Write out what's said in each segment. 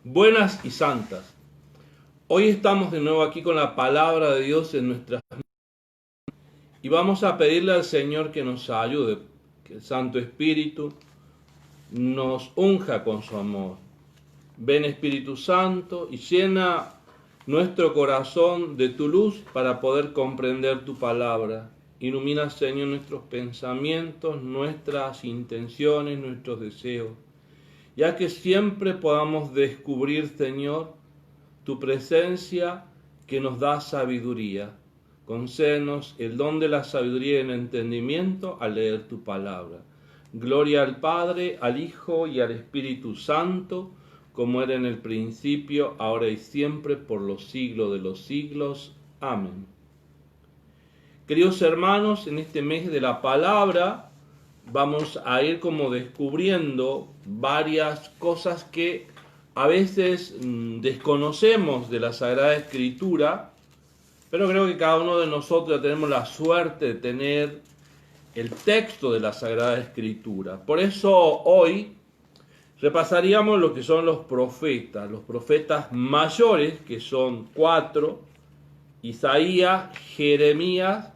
buenas y santas. Hoy estamos de nuevo aquí con la palabra de Dios en nuestras manos y vamos a pedirle al Señor que nos ayude, que el Santo Espíritu nos unja con su amor. Ven Espíritu Santo y llena nuestro corazón de tu luz para poder comprender tu palabra. Ilumina, Señor, nuestros pensamientos, nuestras intenciones, nuestros deseos, ya que siempre podamos descubrir, Señor, tu presencia que nos da sabiduría. Concédenos el don de la sabiduría y el entendimiento al leer tu palabra. Gloria al Padre, al Hijo y al Espíritu Santo, como era en el principio, ahora y siempre, por los siglos de los siglos. Amén. Queridos hermanos, en este mes de la palabra vamos a ir como descubriendo varias cosas que a veces desconocemos de la Sagrada Escritura, pero creo que cada uno de nosotros ya tenemos la suerte de tener el texto de la Sagrada Escritura. Por eso hoy repasaríamos lo que son los profetas mayores, que son 4, Isaías, Jeremías,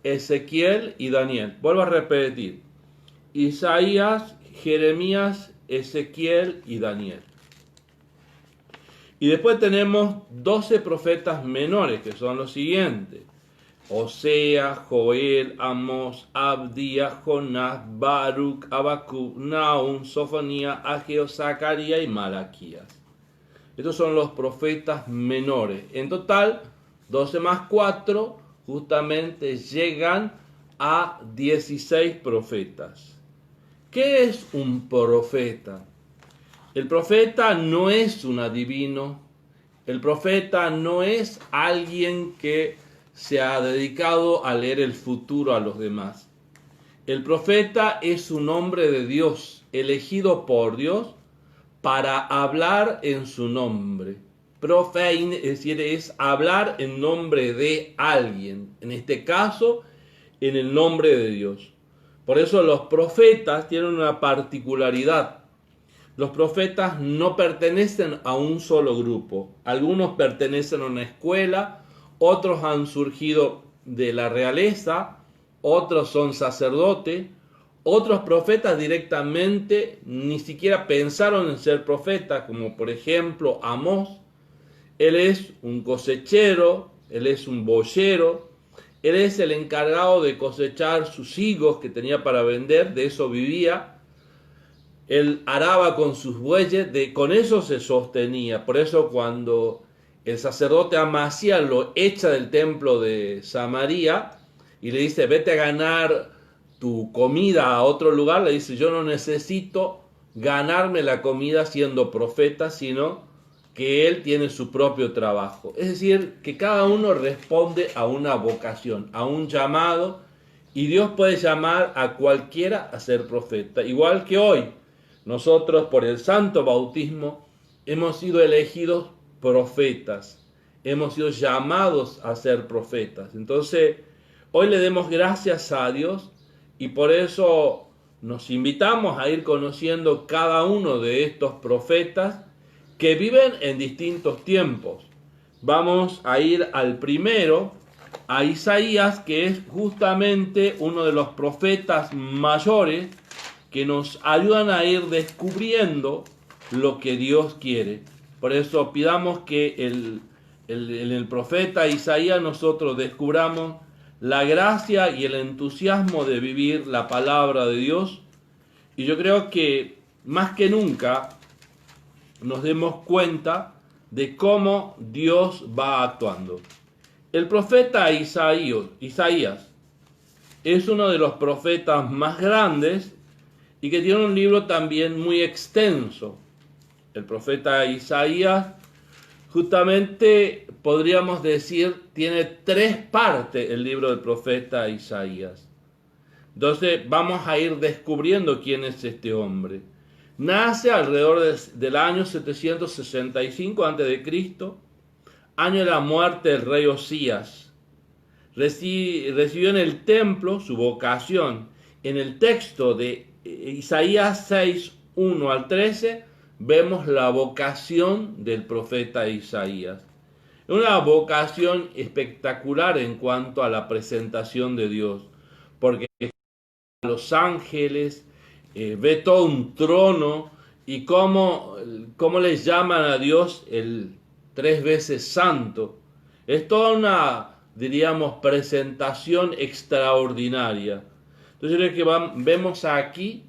Ezequiel y Daniel. Vuelvo a repetir, Isaías, Jeremías, Ezequiel y Daniel. Y después tenemos 12 profetas menores, que son los siguientes: Oseas, Joel, Amós, Abdías, Jonás, Baruch, Habacuc, Nahum, Sofonías, Ageo, Zacarías y Malaquías. Estos son los profetas menores. En total, 12 más 4 justamente llegan a 16 profetas. ¿Qué es un profeta? El profeta no es un adivino, el profeta no es alguien que se ha dedicado a leer el futuro a los demás. El profeta es un hombre de Dios, elegido por Dios para hablar en su nombre. Profein, es decir, es hablar en nombre de alguien, en este caso, en el nombre de Dios. Por eso los profetas tienen una particularidad. Los profetas no pertenecen a un solo grupo. Algunos pertenecen a una escuela, otros han surgido de la realeza, otros son sacerdotes, otros profetas directamente ni siquiera pensaron en ser profetas, como por ejemplo Amós. Él es un cosechero, él es un boyero, él es el encargado de cosechar sus higos que tenía para vender, de eso vivía. Él araba con sus bueyes, con eso se sostenía. Por eso cuando el sacerdote Amasías lo echa del templo de Samaria y le dice: vete a ganar tu comida a otro lugar, le dice: yo no necesito ganarme la comida siendo profeta, sino que él tiene su propio trabajo. Es decir, que cada uno responde a una vocación, a un llamado, y Dios puede llamar a cualquiera a ser profeta. Igual que hoy, nosotros por el santo bautismo hemos sido elegidos profetas, hemos sido llamados a ser profetas. Entonces, hoy le demos gracias a Dios y por eso nos invitamos a ir conociendo cada uno de estos profetas que viven en distintos tiempos. Vamos a ir al primero, a Isaías, que es justamente uno de los profetas mayores que nos ayudan a ir descubriendo lo que Dios quiere. Por eso pidamos que en el profeta Isaías nosotros descubramos la gracia y el entusiasmo de vivir la palabra de Dios. Y yo creo que más que nunca nos demos cuenta de cómo Dios va actuando. El profeta Isaías es uno de los profetas más grandes y que tiene un libro también muy extenso. El profeta Isaías, justamente podríamos decir, tiene 3 partes el libro del profeta Isaías. Entonces vamos a ir descubriendo quién es este hombre. Nace alrededor del año 765 a.C., año de la muerte del rey Osías. Recibió en el templo su vocación. En el texto de Isaías 6, 1 al 13, vemos la vocación del profeta Isaías. Una vocación espectacular en cuanto a la presentación de Dios, porque los ángeles, ve todo un trono y cómo les llaman a Dios el 3 veces santo. Es toda una, diríamos, presentación extraordinaria. Entonces yo creo que vemos aquí,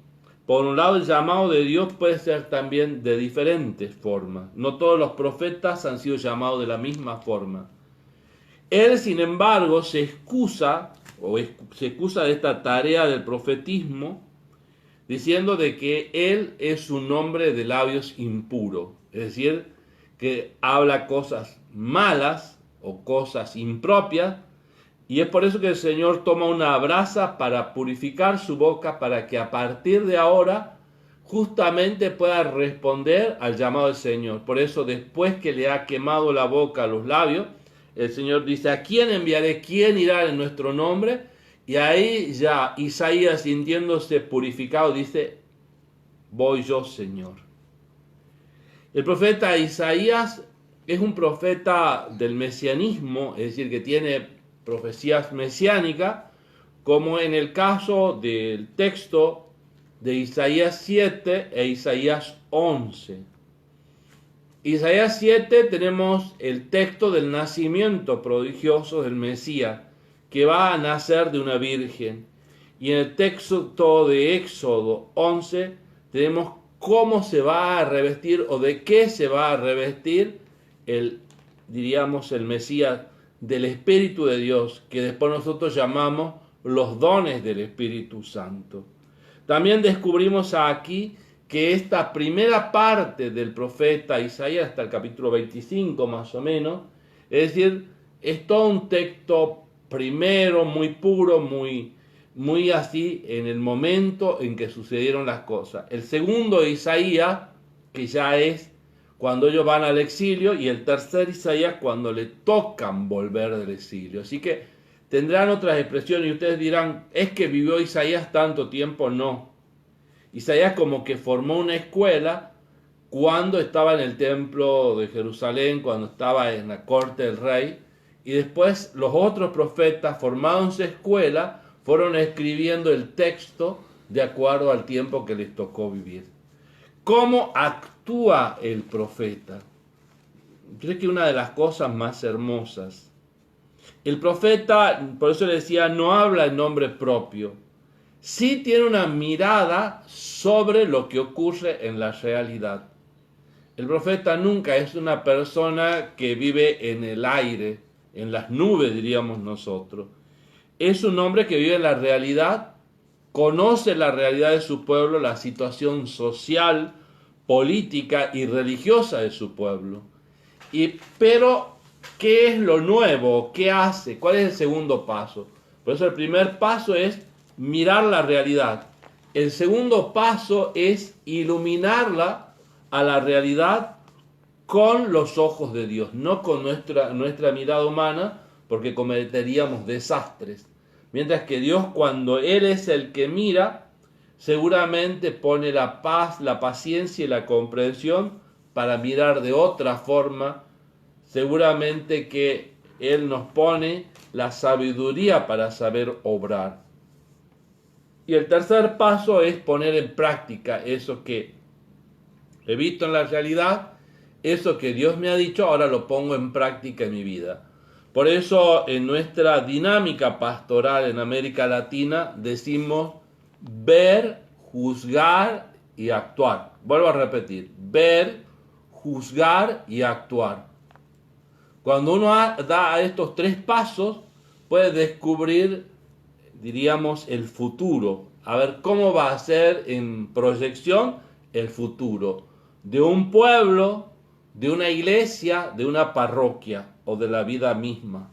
por un lado, el llamado de Dios puede ser también de diferentes formas. No todos los profetas han sido llamados de la misma forma. Él, sin embargo, se excusa de esta tarea del profetismo, diciendo de que él es un hombre de labios impuros, es decir, que habla cosas malas o cosas impropias, y es por eso que el Señor toma una brasa para purificar su boca, para que a partir de ahora justamente pueda responder al llamado del Señor. Por eso, después que le ha quemado la boca, los labios, el Señor dice: ¿a quién enviaré? ¿Quién irá en nuestro nombre? Y ahí ya Isaías, sintiéndose purificado, dice: voy yo, Señor. El profeta Isaías es un profeta del mesianismo, es decir, que tiene profecías mesiánicas, como en el caso del texto de Isaías 7 e Isaías 11. Isaías 7 tenemos el texto del nacimiento prodigioso del Mesías, que va a nacer de una virgen. Y en el texto de Éxodo 11 tenemos cómo se va a revestir o de qué se va a revestir el Mesías, del Espíritu de Dios, que después nosotros llamamos los dones del Espíritu Santo. También descubrimos aquí que esta primera parte del profeta Isaías, hasta el capítulo 25 más o menos, es decir, es todo un texto primero, muy puro, muy así en el momento en que sucedieron las cosas. El segundo Isaías, que ya es cuando ellos van al exilio, y el tercer Isaías cuando le tocan volver del exilio. Así que tendrán otras expresiones y ustedes dirán: ¿es que vivió Isaías tanto tiempo? No. Isaías como que formó una escuela cuando estaba en el templo de Jerusalén, cuando estaba en la corte del rey, y después los otros profetas, formaron su escuela, fueron escribiendo el texto de acuerdo al tiempo que les tocó vivir. ¿Cómo actúa el profeta? Creo que una de las cosas más hermosas. El profeta, por eso le decía, no habla en nombre propio. Sí tiene una mirada sobre lo que ocurre en la realidad. El profeta nunca es una persona que vive en el aire, en las nubes, diríamos nosotros. Es un hombre que vive en la realidad, conoce la realidad de su pueblo, la situación social, política y religiosa de su pueblo. Pero, ¿qué es lo nuevo? ¿Qué hace? ¿Cuál es el segundo paso? Por eso el primer paso es mirar la realidad. El segundo paso es iluminarla a la realidad con los ojos de Dios, no con nuestra mirada humana, porque cometeríamos desastres. Mientras que Dios, cuando Él es el que mira, seguramente pone la paz, la paciencia y la comprensión para mirar de otra forma. Seguramente que Él nos pone la sabiduría para saber obrar. Y el tercer paso es poner en práctica eso que he visto en la realidad, eso que Dios me ha dicho, ahora lo pongo en práctica en mi vida. Por eso en nuestra dinámica pastoral en América Latina decimos ver, juzgar y actuar. Vuelvo a repetir: ver, juzgar y actuar. Cuando uno da estos tres pasos, puede descubrir, diríamos, el futuro. A ver cómo va a ser en proyección el futuro de un pueblo, de una iglesia, de una parroquia o de la vida misma.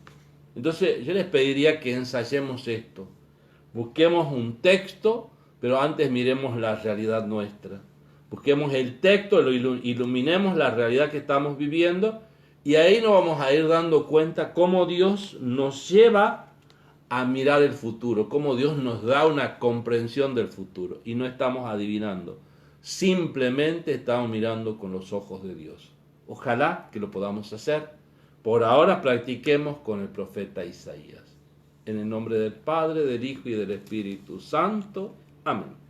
Entonces yo les pediría que ensayemos esto. Busquemos un texto, pero antes miremos la realidad nuestra. Busquemos el texto, iluminemos la realidad que estamos viviendo, y ahí nos vamos a ir dando cuenta cómo Dios nos lleva a mirar el futuro, cómo Dios nos da una comprensión del futuro, y no estamos adivinando, simplemente estamos mirando con los ojos de Dios. Ojalá que lo podamos hacer. Por ahora practiquemos con el profeta Isaías. En el nombre del Padre, del Hijo y del Espíritu Santo. Amén.